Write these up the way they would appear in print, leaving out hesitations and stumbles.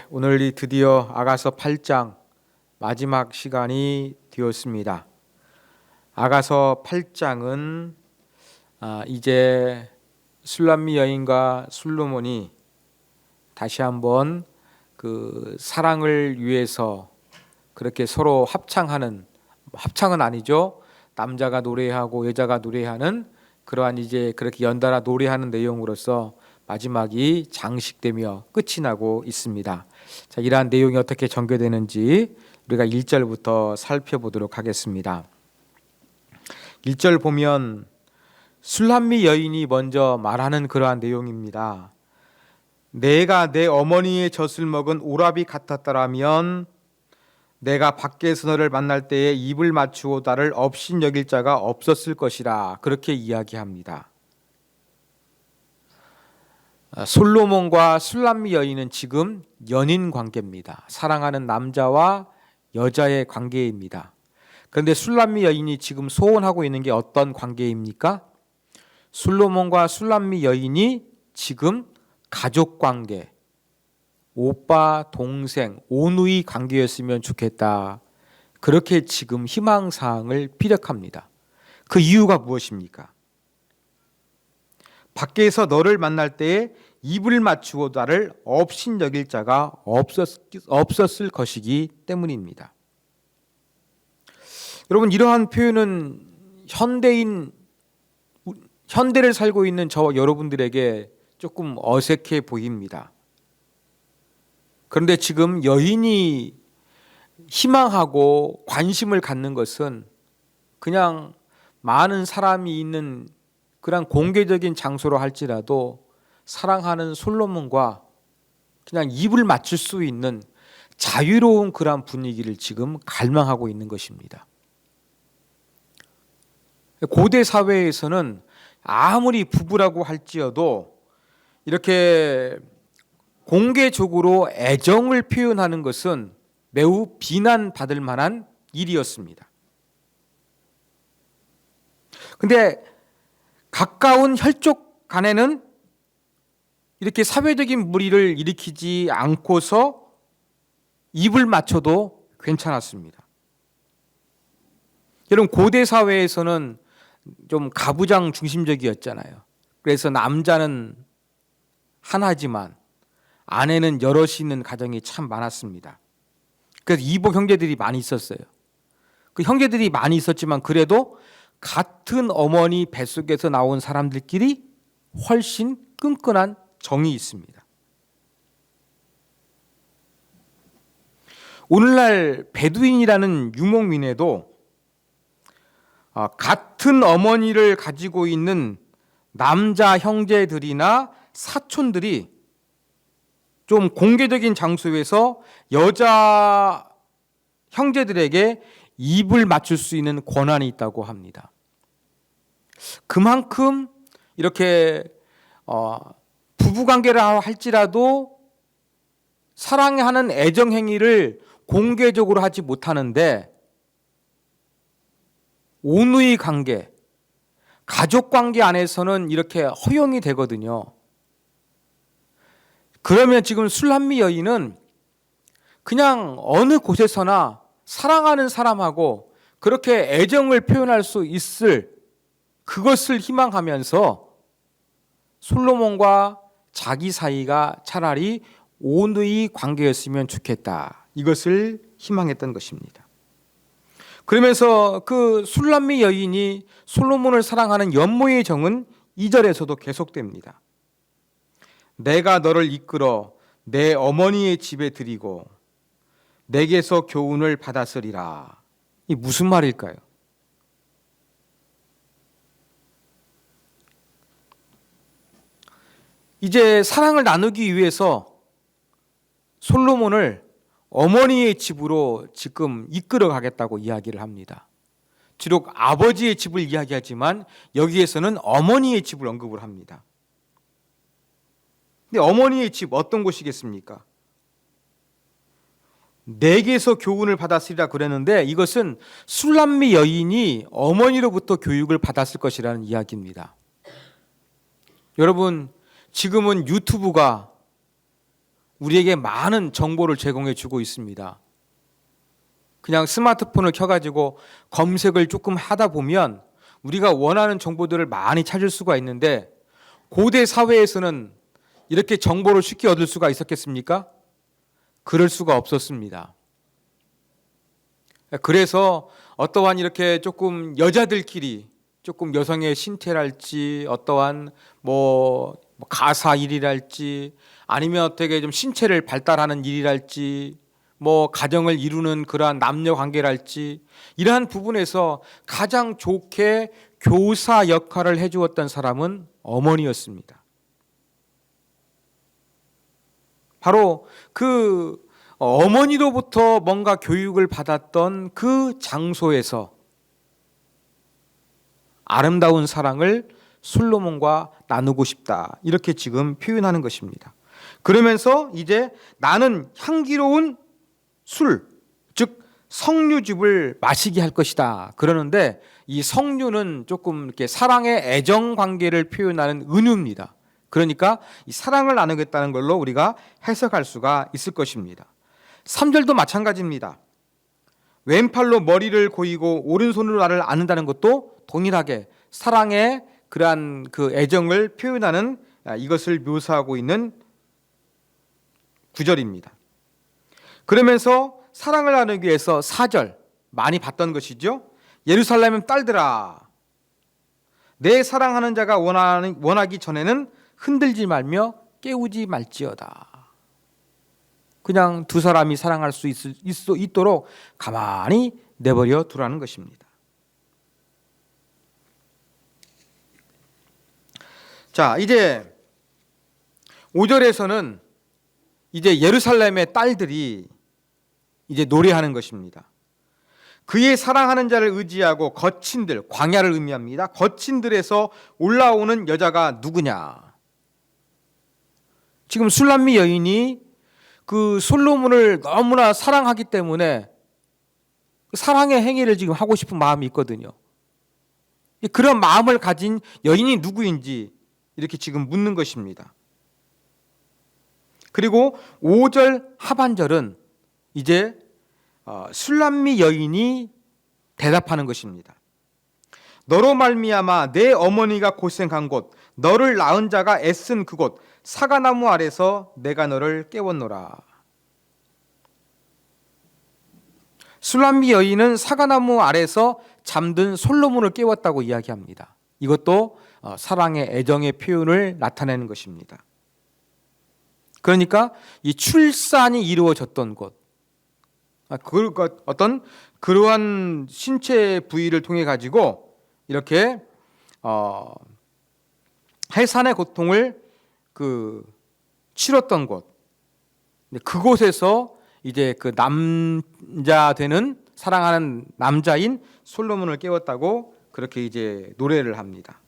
오늘이 드디어 아가서 8장 마지막 시간이 되었습니다. 아가서 8장은 이제 술람미 여인과 솔로몬이 다시 한번 그 사랑을 위해서 그렇게 서로 합창은 아니죠. 남자가 노래하고 여자가 노래하는 그러한 이제 그렇게 연달아 노래하는 내용으로서 마지막이 장식되며 끝이 나고 있습니다. 자, 이러한 내용이 어떻게 전개되는지 우리가 1절부터 살펴보도록 하겠습니다. 1절 보면 술람미 여인이 먼저 말하는 그러한 내용입니다. 내가 내 어머니의 젖을 먹은 오라비 같았더라면 내가 밖에서 너를 만날 때에 입을 맞추고 나를 업신 여길 자가 없었을 것이라, 그렇게 이야기합니다. 솔로몬과 술람미 여인은 지금 연인 관계입니다. 사랑하는 남자와 여자의 관계입니다. 그런데 술람미 여인이 지금 소원하고 있는 게 어떤 관계입니까? 솔로몬과 술람미 여인이 지금 가족 관계, 오빠, 동생, 오누이 관계였으면 좋겠다. 그렇게 지금 희망사항을 피력합니다. 그 이유가 무엇입니까? 밖에서 너를 만날 때에 입을 맞추고 나를 업신 여길 자가 없었을 것이기 때문입니다. 여러분, 이러한 표현은 현대를 살고 있는 저와 여러분들에게 조금 어색해 보입니다. 그런데 지금 여인이 희망하고 관심을 갖는 것은 그냥 많은 사람이 있는 그런 공개적인 장소로 할지라도 사랑하는 솔로몬과 그냥 입을 맞출 수 있는 자유로운 그런 분위기를 지금 갈망하고 있는 것입니다. 고대 사회에서는 아무리 부부라고 할지어도 이렇게 공개적으로 애정을 표현하는 것은 매우 비난받을 만한 일이었습니다. 근데 가까운 혈족 간에는 이렇게 사회적인 무리를 일으키지 않고서 입을 맞춰도 괜찮았습니다. 여러분, 고대 사회에서는 좀 가부장 중심적이었잖아요. 그래서 남자는 하나지만 아내는 여럿이 있는 가정이 참 많았습니다. 그래서 이복 형제들이 많이 있었어요. 그 형제들이 많이 있었지만 그래도 같은 어머니 뱃속에서 나온 사람들끼리 훨씬 끈끈한 정이 있습니다. 오늘날 베두인이라는 유목민에도 같은 어머니를 가지고 있는 남자 형제들이나 사촌들이 좀 공개적인 장소에서 여자 형제들에게 입을 맞출 수 있는 권한이 있다고 합니다. 그만큼 이렇게 부부관계를 할지라도 사랑하는 애정행위를 공개적으로 하지 못하는데 오누이 관계, 가족관계 안에서는 이렇게 허용이 되거든요. 그러면 지금 술람미 여인은 그냥 어느 곳에서나 사랑하는 사람하고 그렇게 애정을 표현할 수 있을 그것을 희망하면서 솔로몬과 자기 사이가 차라리 오누이 관계였으면 좋겠다, 이것을 희망했던 것입니다. 그러면서 그 술람미 여인이 솔로몬을 사랑하는 연모의 정은 2절에서도 계속됩니다. 내가 너를 이끌어 내 어머니의 집에 들이고 내게서 교훈을 받았으리라. 이 무슨 말일까요? 이제 사랑을 나누기 위해서 솔로몬을 어머니의 집으로 지금 이끌어 가겠다고 이야기를 합니다. 비록 아버지의 집을 이야기하지만 여기에서는 어머니의 집을 언급을 합니다. 근데 어머니의 집 어떤 곳이겠습니까? 내게서 교훈을 받았으리라 그랬는데 이것은 술람미 여인이 어머니로부터 교육을 받았을 것이라는 이야기입니다. 여러분, 지금은 유튜브가 우리에게 많은 정보를 제공해 주고 있습니다. 그냥 스마트폰을 켜가지고 검색을 조금 하다 보면 우리가 원하는 정보들을 많이 찾을 수가 있는데, 고대 사회에서는 이렇게 정보를 쉽게 얻을 수가 있었겠습니까? 그럴 수가 없었습니다. 그래서 어떠한 이렇게 조금 여자들끼리 조금 여성의 신체랄지 어떠한 뭐 가사 일이랄지 아니면 어떻게 좀 신체를 발달하는 일이랄지 뭐 가정을 이루는 그러한 남녀 관계랄지 이러한 부분에서 가장 좋게 교사 역할을 해주었던 사람은 어머니였습니다. 바로 그 어머니로부터 뭔가 교육을 받았던 그 장소에서 아름다운 사랑을 솔로몬과 나누고 싶다, 이렇게 지금 표현하는 것입니다. 그러면서 이제 나는 향기로운 술, 즉 석류즙을 마시게 할 것이다 그러는데, 이 석류는 조금 이렇게 사랑의 애정 관계를 표현하는 은유입니다. 그러니까 이 사랑을 나누겠다는 걸로 우리가 해석할 수가 있을 것입니다. 3절도 마찬가지입니다. 왼팔로 머리를 고이고 오른손으로 나를 안는다는 것도 동일하게 사랑의 그러한 그 애정을 표현하는, 이것을 묘사하고 있는 구절입니다. 그러면서 사랑을 나누기 위해서 4절 많이 봤던 것이죠. 예루살렘 딸들아, 내 사랑하는 자가 원하기 전에는 흔들지 말며 깨우지 말지어다. 그냥 두 사람이 사랑할 수 있도록 가만히 내버려 두라는 것입니다. 자, 이제 5절에서는 이제 예루살렘의 딸들이 이제 노래하는 것입니다. 그의 사랑하는 자를 의지하고 거친들, 광야를 의미합니다. 거친들에서 올라오는 여자가 누구냐? 지금 술람미 여인이 그 솔로몬을 너무나 사랑하기 때문에 사랑의 행위를 지금 하고 싶은 마음이 있거든요. 그런 마음을 가진 여인이 누구인지 이렇게 지금 묻는 것입니다. 그리고 5절 하반절은 이제 술람미 여인이 대답하는 것입니다. 너로 말미암아 내 어머니가 고생한 곳, 너를 낳은 자가 애쓴 그곳, 사과나무 아래서 내가 너를 깨웠노라. 술람미 여인은 사과나무 아래서 잠든 솔로몬을 깨웠다고 이야기합니다. 이것도 사랑의 애정의 표현을 나타내는 것입니다. 그러니까 이 출산이 이루어졌던 곳, 어떤 그러한 신체 부위를 통해 가지고 이렇게 해산의 고통을 치렀던 곳, 그곳에서 이제 그 남자 되는 사랑하는 남자인 솔로몬을 깨웠다고 그렇게 이제 노래를 합니다.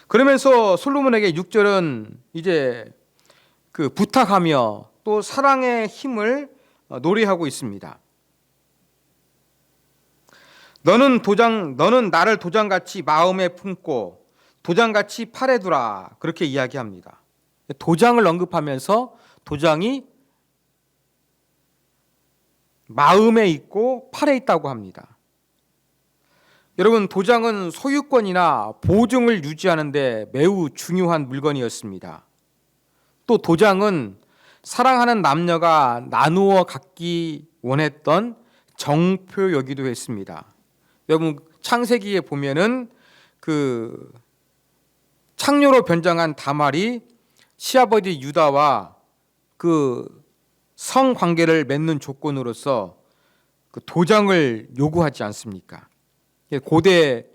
그러면서 솔로몬에게 6절은 이제 그 부탁하며 또 사랑의 힘을 노래하고 있습니다. 너는 나를 도장같이 마음에 품고 도장같이 팔에 두라, 그렇게 이야기합니다. 도장을 언급하면서 도장이 마음에 있고 팔에 있다고 합니다. 여러분, 도장은 소유권이나 보증을 유지하는 데 매우 중요한 물건이었습니다. 또 도장은 사랑하는 남녀가 나누어 갖기 원했던 정표여기도 했습니다. 여러분, 창세기에 보면은 그 창녀로 변장한 다말이 시아버지 유다와 그 성관계를 맺는 조건으로서 그 도장을 요구하지 않습니까? 고대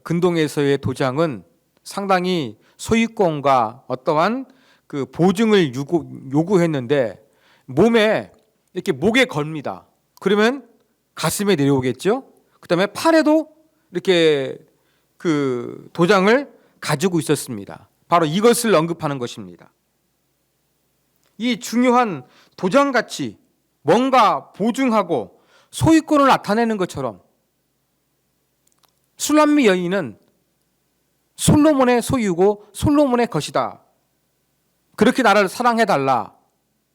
근동에서의 도장은 상당히 소유권과 어떠한 그 보증을 요구했는데, 몸에 이렇게 목에 걸립니다. 그러면 가슴에 내려오겠죠. 그 다음에 팔에도 이렇게 그 도장을 가지고 있었습니다. 바로 이것을 언급하는 것입니다. 이 중요한 도장같이 뭔가 보증하고 소유권을 나타내는 것처럼 술람미 여인은 솔로몬의 소유고 솔로몬의 것이다, 그렇게 나를 사랑해달라.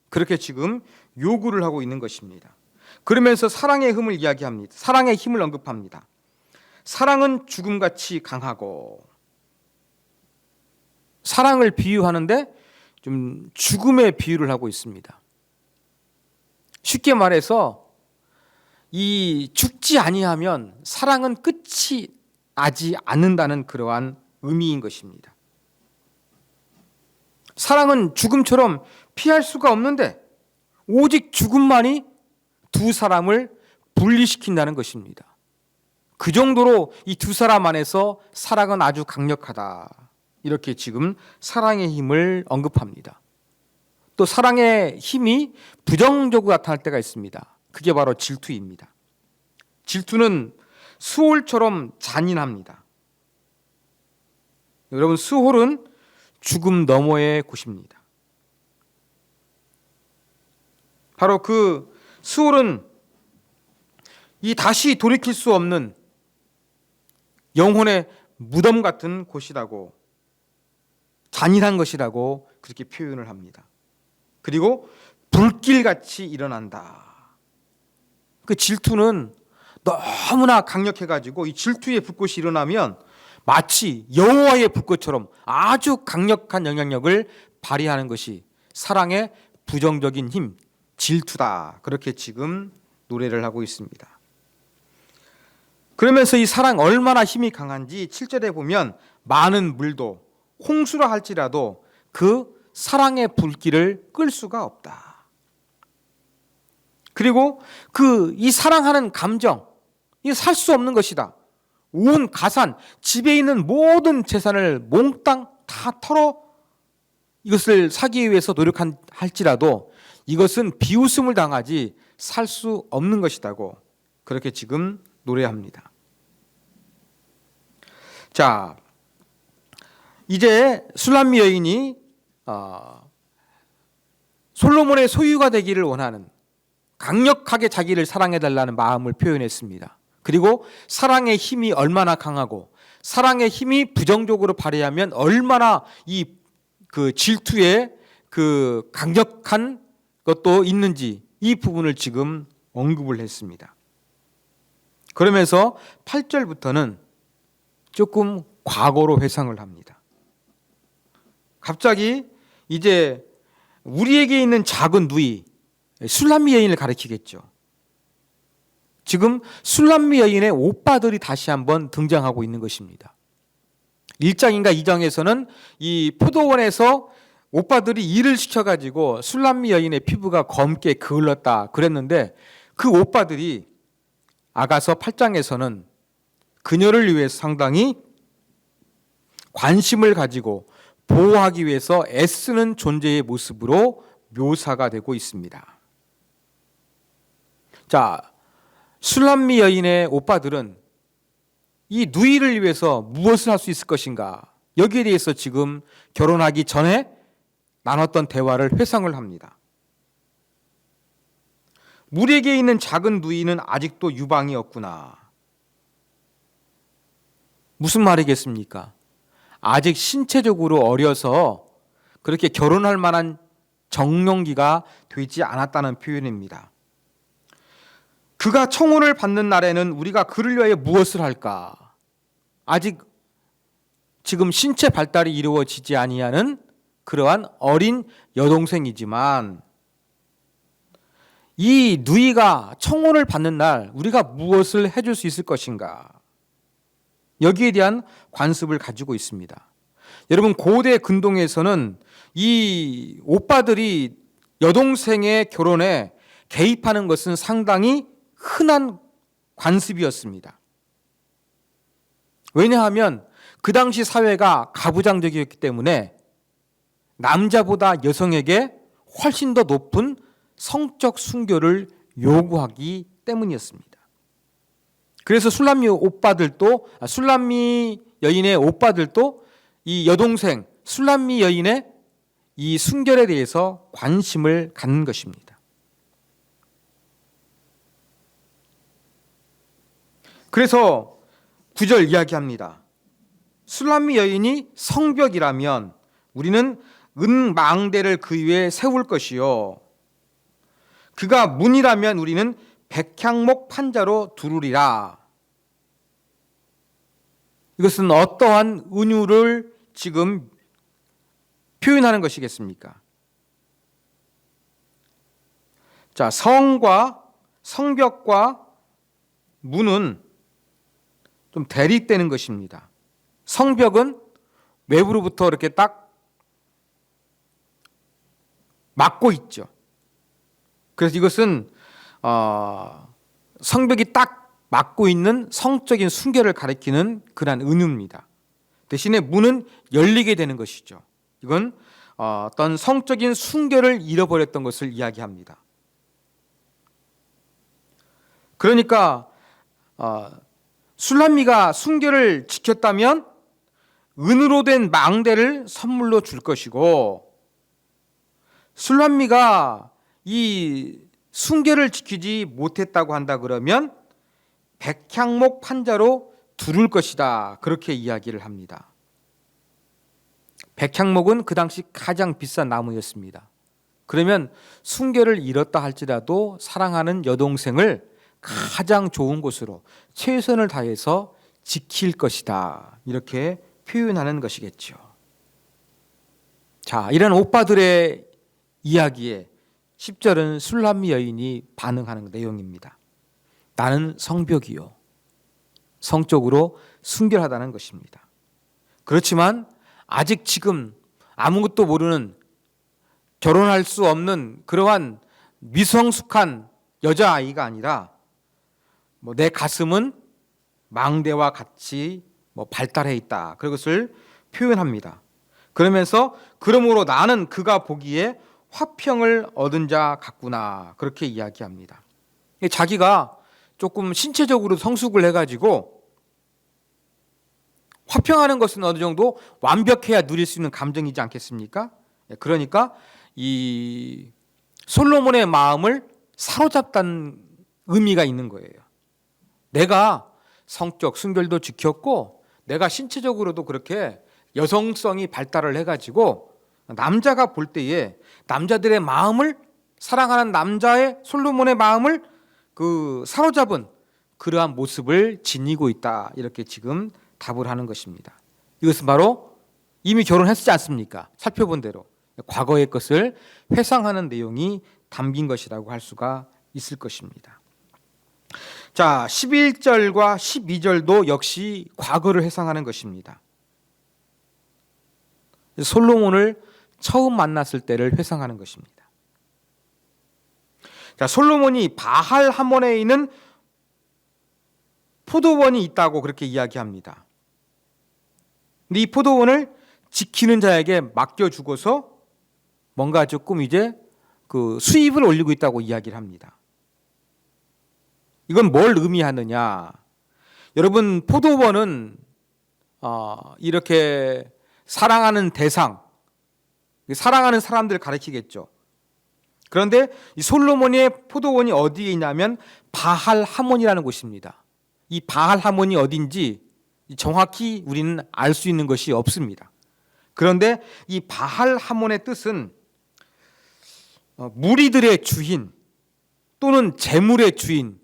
그렇게 지금 요구를 하고 있는 것입니다. 그러면서 사랑의 힘을 이야기합니다. 사랑의 힘을 언급합니다. 사랑은 죽음같이 강하고, 사랑을 비유하는데 좀 죽음의 비유를 하고 있습니다. 쉽게 말해서 이 죽지 아니하면 사랑은 끝이 나지 않는다는 그러한 의미인 것입니다. 사랑은 죽음처럼 피할 수가 없는데 오직 죽음만이 두 사람을 분리시킨다는 것입니다. 그 정도로 이 두 사람 안에서 사랑은 아주 강력하다. 이렇게 지금 사랑의 힘을 언급합니다. 또 사랑의 힘이 부정적으로 나타날 때가 있습니다. 그게 바로 질투입니다. 질투는 수홀처럼 잔인합니다. 여러분, 수홀은 죽음 너머의 곳입니다. 바로 그 수홀은 이 다시 돌이킬 수 없는 영혼의 무덤 같은 곳이라고, 잔인한 것이라고 그렇게 표현을 합니다. 그리고 불길같이 일어난다. 그 질투는 너무나 강력해가지고 이 질투의 불꽃이 일어나면 마치 여호와의 불꽃처럼 아주 강력한 영향력을 발휘하는 것이 사랑의 부정적인 힘, 질투다. 그렇게 지금 노래를 하고 있습니다. 그러면서 이 사랑 얼마나 힘이 강한지 7절에 보면 많은 물도 홍수라 할지라도 그 사랑의 불길을 끌 수가 없다. 그리고 이 사랑하는 감정, 이게 살 수 없는 것이다. 온 가산, 집에 있는 모든 재산을 몽땅 다 털어 이것을 사기 위해서 노력할지라도 이것은 비웃음을 당하지 살 수 없는 것이라고 그렇게 지금 노래합니다. 자, 이제 술람미 여인이 솔로몬의 소유가 되기를 원하는, 강력하게 자기를 사랑해달라는 마음을 표현했습니다. 그리고 사랑의 힘이 얼마나 강하고 사랑의 힘이 부정적으로 발휘하면 얼마나 그 질투의 그 강력한 것도 있는지 이 부분을 지금 언급을 했습니다. 그러면서 8절부터는 조금 과거로 회상을 합니다. 갑자기 이제 우리에게 있는 작은 누이 술람미 여인을 가리키겠죠. 지금 술람미 여인의 오빠들이 다시 한번 등장하고 있는 것입니다. 1장인가 2장에서는 이 포도원에서 오빠들이 일을 시켜가지고 술람미 여인의 피부가 검게 그을렀다 그랬는데 그 오빠들이 아가서 8장에서는 그녀를 위해 상당히 관심을 가지고 보호하기 위해서 애쓰는 존재의 모습으로 묘사가 되고 있습니다. 자, 술람미 여인의 오빠들은 이 누이를 위해서 무엇을 할 수 있을 것인가? 여기에 대해서 지금 결혼하기 전에 나눴던 대화를 회상을 합니다. 우리에게 있는 작은 누이는 아직도 유방이 없구나. 무슨 말이겠습니까? 아직 신체적으로 어려서 그렇게 결혼할 만한 정령기가 되지 않았다는 표현입니다. 그가 청혼을 받는 날에는 우리가 그를 위하여 무엇을 할까? 아직 지금 신체 발달이 이루어지지 아니하는 그러한 어린 여동생이지만 이 누이가 청혼을 받는 날 우리가 무엇을 해줄 수 있을 것인가? 여기에 대한 관습을 가지고 있습니다. 여러분, 고대 근동에서는 이 오빠들이 여동생의 결혼에 개입하는 것은 상당히 흔한 관습이었습니다. 왜냐하면 그 당시 사회가 가부장적이었기 때문에 남자보다 여성에게 훨씬 더 높은 성적 순교를 요구하기 때문이었습니다. 그래서 술람미 여인의 오빠들도 이 여동생 술람미 여인의 이 순결에 대해서 관심을 갖는 것입니다. 그래서 9절 이야기합니다. 술람미 여인이 성벽이라면 우리는 은망대를 그 위에 세울 것이요 그가 문이라면 우리는 백향목 판자로 두르리라. 이것은 어떠한 은유를 지금 표현하는 것이겠습니까? 자, 성벽과 문은 좀 대립되는 것입니다. 성벽은 외부로부터 이렇게 딱 막고 있죠. 그래서 이것은 성벽이 딱 막고 있는 성적인 순결을 가리키는 그러한 은유입니다. 대신에 문은 열리게 되는 것이죠. 이건 어떤 성적인 순결을 잃어버렸던 것을 이야기합니다. 그러니까 술람미가 순결을 지켰다면 은으로 된 망대를 선물로 줄 것이고, 술람미가 이 순결을 지키지 못했다고 한다 그러면 백향목 판자로 두를 것이다, 그렇게 이야기를 합니다. 백향목은 그 당시 가장 비싼 나무였습니다. 그러면 순결을 잃었다 할지라도 사랑하는 여동생을 가장 좋은 곳으로 최선을 다해서 지킬 것이다, 이렇게 표현하는 것이겠죠. 자, 이런 오빠들의 이야기에 10절은 술람미 여인이 반응하는 내용입니다. 나는 성벽이요, 성적으로 순결하다는 것입니다. 그렇지만 아직 지금 아무것도 모르는, 결혼할 수 없는 그러한 미성숙한 여자아이가 아니라 내 가슴은 망대와 같이 발달해 있다, 그것을 표현합니다. 그러면서 그러므로 나는 그가 보기에 화평을 얻은 자 같구나, 그렇게 이야기합니다. 자기가 조금 신체적으로 성숙을 해가지고 화평하는 것은 어느 정도 완벽해야 누릴 수 있는 감정이지 않겠습니까? 그러니까 이 솔로몬의 마음을 사로잡다는 의미가 있는 거예요. 내가 성적 순결도 지켰고 내가 신체적으로도 그렇게 여성성이 발달을 해가지고 남자가 볼 때에 남자들의 마음을, 사랑하는 남자의 솔로몬의 마음을 사로잡은 그러한 모습을 지니고 있다, 이렇게 지금 답을 하는 것입니다. 이것은 바로 이미 결혼했지 않습니까? 살펴본 대로 과거의 것을 회상하는 내용이 담긴 것이라고 할 수가 있을 것입니다. 자, 11절과 12절도 역시 과거를 회상하는 것입니다. 솔로몬을 처음 만났을 때를 회상하는 것입니다. 자, 솔로몬이 바할 하몬에 있는 포도원이 있다고 그렇게 이야기합니다. 근데 이 포도원을 지키는 자에게 맡겨주고서 뭔가 조금 이제 수입을 올리고 있다고 이야기를 합니다. 이건 뭘 의미하느냐? 여러분, 포도원은 이렇게 사랑하는 대상, 사랑하는 사람들을 가리키겠죠. 그런데 이 솔로몬의 포도원이 어디에 있냐면 바할 하몬이라는 곳입니다. 이 바할 하몬이 어딘지 정확히 우리는 알 수 있는 것이 없습니다. 그런데 이 바할 하몬의 뜻은 무리들의 주인 또는 재물의 주인,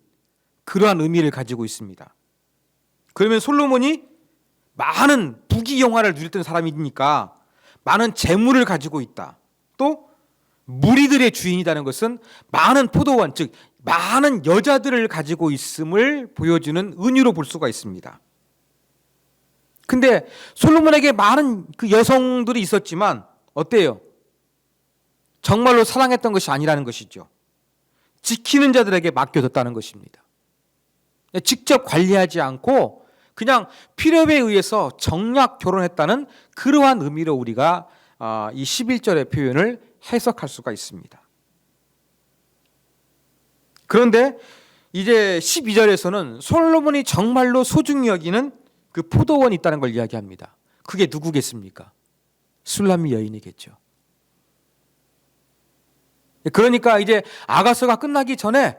그러한 의미를 가지고 있습니다. 그러면 솔로몬이 많은 부귀영화를 누렸던 사람이니까 많은 재물을 가지고 있다, 또 무리들의 주인이라는 것은 많은 포도원, 즉 많은 여자들을 가지고 있음을 보여주는 은유로 볼 수가 있습니다. 근데 솔로몬에게 많은 그 여성들이 있었지만 어때요? 정말로 사랑했던 것이 아니라는 것이죠. 지키는 자들에게 맡겨뒀다는 것입니다. 직접 관리하지 않고 그냥 필요에 의해서 정략 결혼했다는 그러한 의미로 우리가 이 11절의 표현을 해석할 수가 있습니다. 그런데 이제 12절에서는 솔로몬이 정말로 소중히 여기는 그 포도원이 있다는 걸 이야기합니다. 그게 누구겠습니까? 술람미 여인이겠죠. 그러니까 이제 아가서가 끝나기 전에,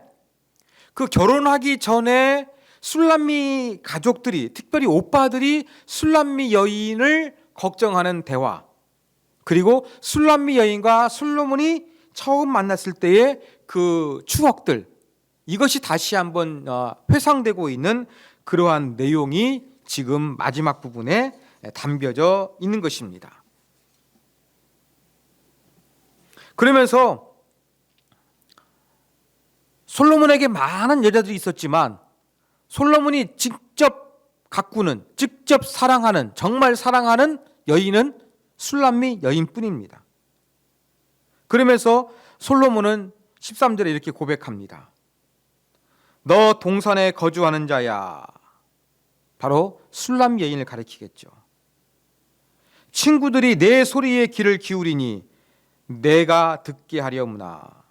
그 결혼하기 전에 술람미 가족들이, 특별히 오빠들이 술람미 여인을 걱정하는 대화, 그리고 술람미 여인과 솔로몬이 처음 만났을 때의 그 추억들, 이것이 다시 한번 회상되고 있는 그러한 내용이 지금 마지막 부분에 담겨져 있는 것입니다. 그러면서 솔로몬에게 많은 여자들이 있었지만 솔로몬이 직접 가꾸는, 직접 사랑하는, 정말 사랑하는 여인은 술람미 여인뿐입니다. 그러면서 솔로몬은 13절에 이렇게 고백합니다. 너 동산에 거주하는 자야. 바로 술람미 여인을 가리키겠죠. 친구들이 내 소리에 귀를 기울이니 내가 듣게 하려무나.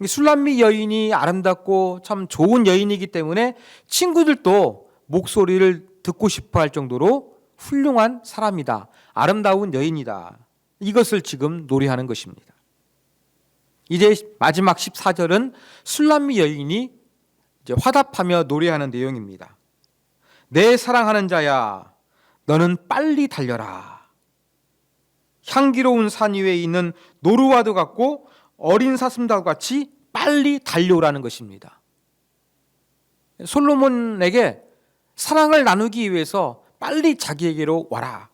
술람미 여인이 아름답고 참 좋은 여인이기 때문에 친구들도 목소리를 듣고 싶어 할 정도로 훌륭한 사람이다. 아름다운 여인이다. 이것을 지금 노래하는 것입니다. 이제 마지막 14절은 술람미 여인이 이제 화답하며 노래하는 내용입니다. 내 사랑하는 자야, 너는 빨리 달려라. 향기로운 산 위에 있는 노루와도 같고 어린 사슴과 같이 빨리 달려오라는 것입니다. 솔로몬에게 사랑을 나누기 위해서 빨리 자기에게로 와라.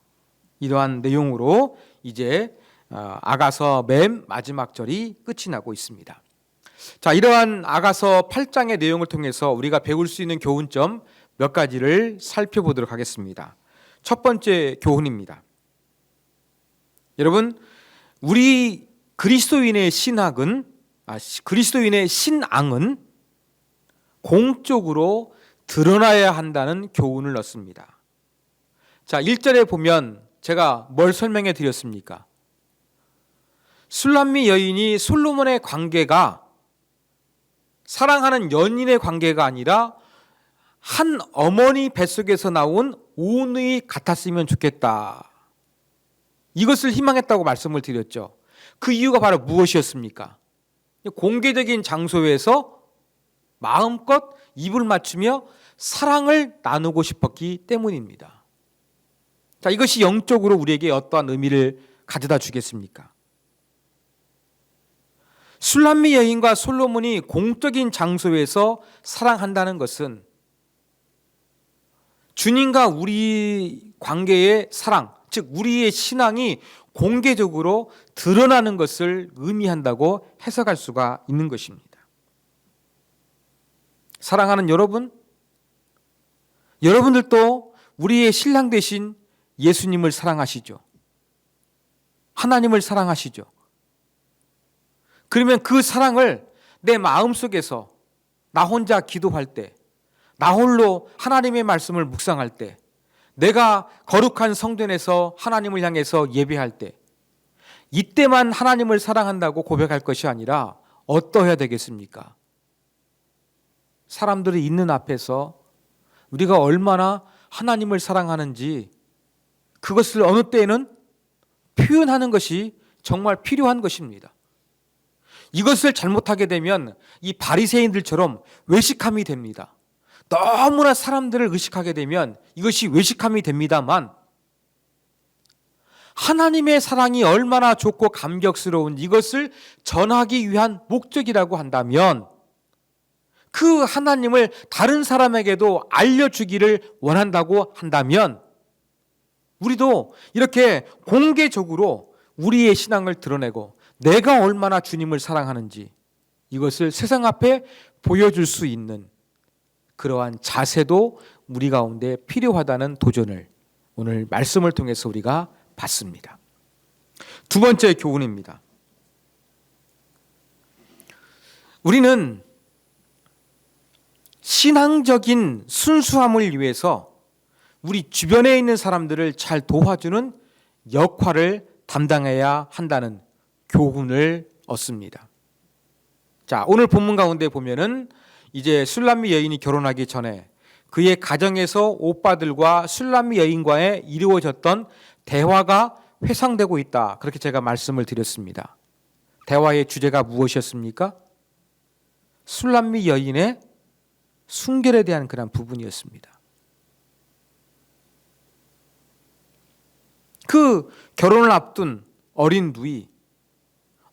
이러한 내용으로 이제 아가서 맨 마지막 절이 끝이 나고 있습니다. 자, 이러한 아가서 8장의 내용을 통해서 우리가 배울 수 있는 교훈점 몇 가지를 살펴보도록 하겠습니다. 첫 번째 교훈입니다. 여러분, 우리 그리스도인의 신앙은 공적으로 드러나야 한다는 교훈을 얻습니다. 자, 1절에 보면 제가 뭘 설명해 드렸습니까? 술람미 여인이 솔로몬의 관계가 사랑하는 연인의 관계가 아니라 한 어머니 뱃속에서 나온 오누이 같았으면 좋겠다. 이것을 희망했다고 말씀을 드렸죠. 그 이유가 바로 무엇이었습니까? 공개적인 장소에서 마음껏 입을 맞추며 사랑을 나누고 싶었기 때문입니다. 자, 이것이 영적으로 우리에게 어떠한 의미를 가져다 주겠습니까? 술람미 여인과 솔로몬이 공적인 장소에서 사랑한다는 것은 주님과 우리 관계의 사랑, 즉 우리의 신앙이 공개적으로 드러나는 것을 의미한다고 해석할 수가 있는 것입니다. 사랑하는 여러분, 여러분들도 우리의 신랑 되신 예수님을 사랑하시죠? 하나님을 사랑하시죠? 그러면 그 사랑을 내 마음속에서 나 혼자 기도할 때, 나 홀로 하나님의 말씀을 묵상할 때, 내가 거룩한 성전에서 하나님을 향해서 예배할 때, 이때만 하나님을 사랑한다고 고백할 것이 아니라 어떠해야 되겠습니까? 사람들이 있는 앞에서 우리가 얼마나 하나님을 사랑하는지 그것을 어느 때에는 표현하는 것이 정말 필요한 것입니다. 이것을 잘못하게 되면 이 바리새인들처럼 외식함이 됩니다. 너무나 사람들을 의식하게 되면 이것이 외식함이 됩니다만, 하나님의 사랑이 얼마나 좋고 감격스러운 이것을 전하기 위한 목적이라고 한다면 그 하나님을 다른 사람에게도 알려주기를 원한다고 한다면 우리도 이렇게 공개적으로 우리의 신앙을 드러내고 내가 얼마나 주님을 사랑하는지 이것을 세상 앞에 보여줄 수 있는 그러한 자세도 우리 가운데 필요하다는 도전을 오늘 말씀을 통해서 우리가 봤습니다. 두 번째 교훈입니다. 우리는 신앙적인 순수함을 위해서 우리 주변에 있는 사람들을 잘 도와주는 역할을 담당해야 한다는 교훈을 얻습니다. 자, 오늘 본문 가운데 보면은 이제 술람미 여인이 결혼하기 전에 그의 가정에서 오빠들과 술람미 여인과의 이루어졌던 대화가 회상되고 있다. 그렇게 제가 말씀을 드렸습니다. 대화의 주제가 무엇이었습니까? 술람미 여인의 순결에 대한 그런 부분이었습니다. 그 결혼을 앞둔 어린 누이,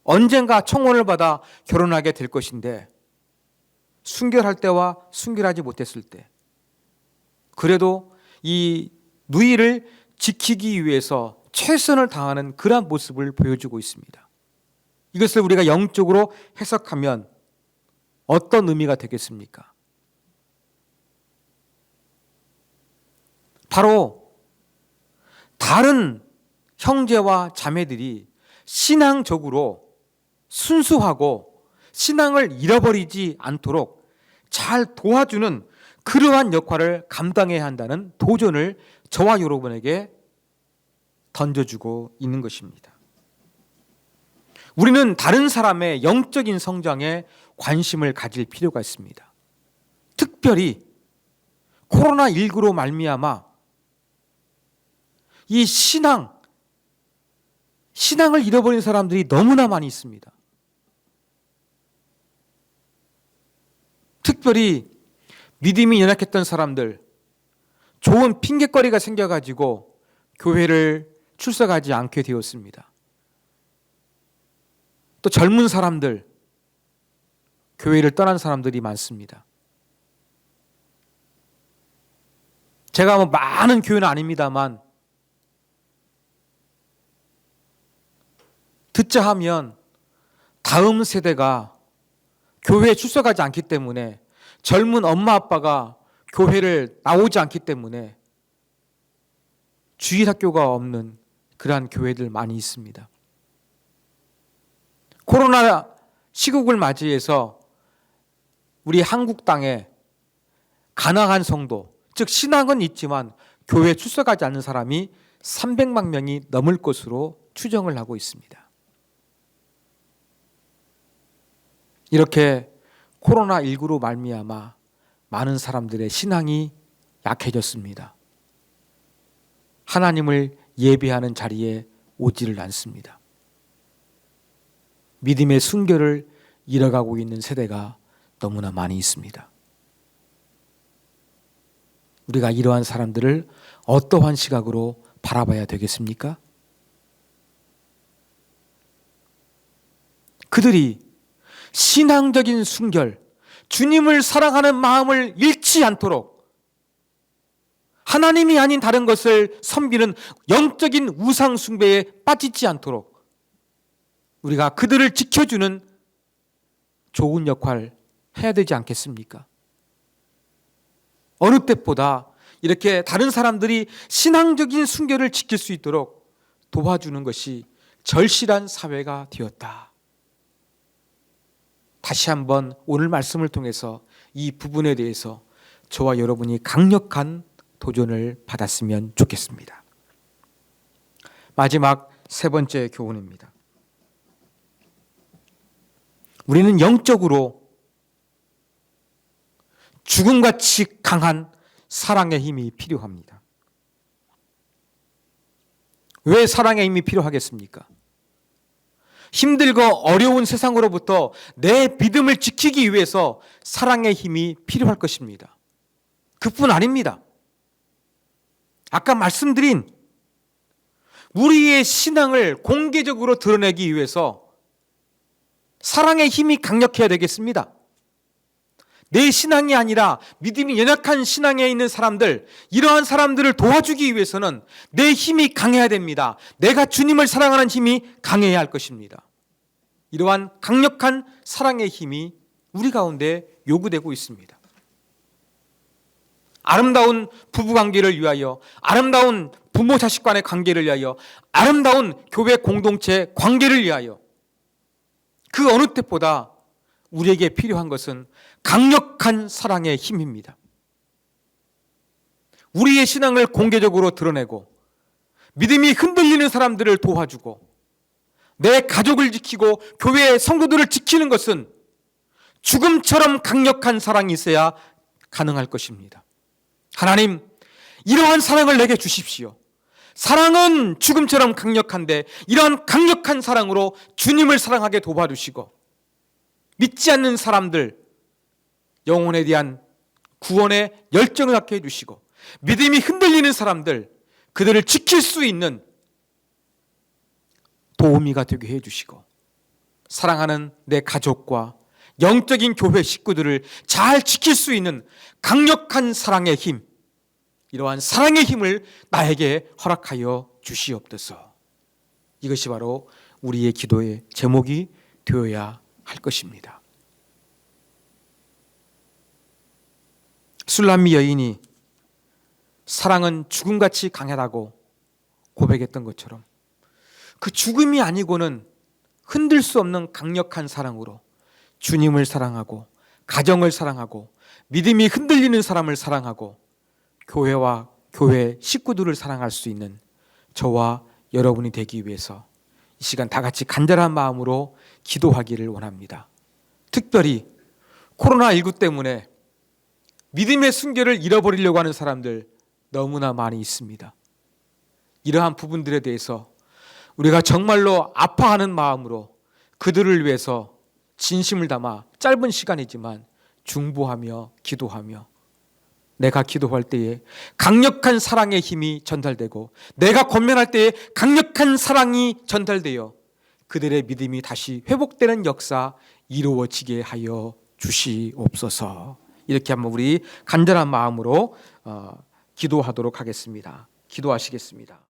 언젠가 청혼을 받아 결혼하게 될 것인데 순결할 때와 순결하지 못했을 때, 그래도 이 누이를 지키기 위해서 최선을 다하는 그러한 모습을 보여주고 있습니다. 이것을 우리가 영적으로 해석하면 어떤 의미가 되겠습니까? 바로 다른 형제와 자매들이 신앙적으로 순수하고 신앙을 잃어버리지 않도록 잘 도와주는 그러한 역할을 감당해야 한다는 도전을 저와 여러분에게 던져주고 있는 것입니다. 우리는 다른 사람의 영적인 성장에 관심을 가질 필요가 있습니다. 특별히 코로나19로 말미암아 이 신앙을 잃어버린 사람들이 너무나 많이 있습니다. 특별히 믿음이 연약했던 사람들, 좋은 핑계거리가 생겨가지고 교회를 출석하지 않게 되었습니다. 또 젊은 사람들, 교회를 떠난 사람들이 많습니다. 제가 뭐 많은 교회는 아닙니다만 듣자 하면 다음 세대가 교회에 출석하지 않기 때문에, 젊은 엄마 아빠가 교회를 나오지 않기 때문에 주일학교가 없는 그러한 교회들 많이 있습니다. 코로나 시국을 맞이해서 우리 한국 땅에 가난한 성도, 즉 신앙은 있지만 교회에 출석하지 않는 사람이 300만 명이 넘을 것으로 추정을 하고 있습니다. 이렇게 코로나19로 말미암아 많은 사람들의 신앙이 약해졌습니다. 하나님을 예배하는 자리에 오지를 않습니다. 믿음의 순결을 잃어가고 있는 세대가 너무나 많이 있습니다. 우리가 이러한 사람들을 어떠한 시각으로 바라봐야 되겠습니까? 그들이 신앙적인 순결, 주님을 사랑하는 마음을 잃지 않도록, 하나님이 아닌 다른 것을 섬기는 영적인 우상 숭배에 빠지지 않도록 우리가 그들을 지켜주는 좋은 역할 해야 되지 않겠습니까? 어느 때보다 이렇게 다른 사람들이 신앙적인 순결을 지킬 수 있도록 도와주는 것이 절실한 사회가 되었다. 다시 한번 오늘 말씀을 통해서 이 부분에 대해서 저와 여러분이 강력한 도전을 받았으면 좋겠습니다. 마지막 세 번째 교훈입니다. 우리는 영적으로 죽음같이 강한 사랑의 힘이 필요합니다. 왜 사랑의 힘이 필요하겠습니까? 힘들고 어려운 세상으로부터 내 믿음을 지키기 위해서 사랑의 힘이 필요할 것입니다. 그뿐 아닙니다. 아까 말씀드린 우리의 신앙을 공개적으로 드러내기 위해서 사랑의 힘이 강력해야 되겠습니다. 내 신앙이 아니라 믿음이 연약한 신앙에 있는 사람들, 이러한 사람들을 도와주기 위해서는 내 힘이 강해야 됩니다. 내가 주님을 사랑하는 힘이 강해야 할 것입니다. 이러한 강력한 사랑의 힘이 우리 가운데 요구되고 있습니다. 아름다운 부부관계를 위하여, 아름다운 부모 자식 간의 관계를 위하여, 아름다운 교회 공동체 관계를 위하여, 그 어느 때보다 우리에게 필요한 것은 강력한 사랑의 힘입니다. 우리의 신앙을 공개적으로 드러내고 믿음이 흔들리는 사람들을 도와주고 내 가족을 지키고 교회의 성도들을 지키는 것은 죽음처럼 강력한 사랑이 있어야 가능할 것입니다. 하나님, 이러한 사랑을 내게 주십시오. 사랑은 죽음처럼 강력한데 이러한 강력한 사랑으로 주님을 사랑하게 도와주시고, 믿지 않는 사람들 영혼에 대한 구원의 열정을 갖게 해주시고, 믿음이 흔들리는 사람들 그들을 지킬 수 있는 도우미가 되게 해주시고 사랑하는 내 가족과 영적인 교회 식구들을 잘 지킬 수 있는 강력한 사랑의 힘, 이러한 사랑의 힘을 나에게 허락하여 주시옵소서. 이것이 바로 우리의 기도의 제목이 되어야 할 것입니다. 술람미 여인이 사랑은 죽음같이 강하다고 고백했던 것처럼 그 죽음이 아니고는 흔들 수 없는 강력한 사랑으로 주님을 사랑하고 가정을 사랑하고 믿음이 흔들리는 사람을 사랑하고 교회와 교회 식구들을 사랑할 수 있는 저와 여러분이 되기 위해서 이 시간 다 같이 간절한 마음으로 기도하기를 원합니다. 특별히 코로나19 때문에 믿음의 순결을 잃어버리려고 하는 사람들 너무나 많이 있습니다. 이러한 부분들에 대해서 우리가 정말로 아파하는 마음으로 그들을 위해서 진심을 담아 짧은 시간이지만 중보하며 기도하며 내가 기도할 때에 강력한 사랑의 힘이 전달되고 내가 권면할 때에 강력한 사랑이 전달되어 그들의 믿음이 다시 회복되는 역사 이루어지게 하여 주시옵소서. 이렇게 한번 우리 간절한 마음으로 기도하도록 하겠습니다. 기도하시겠습니다.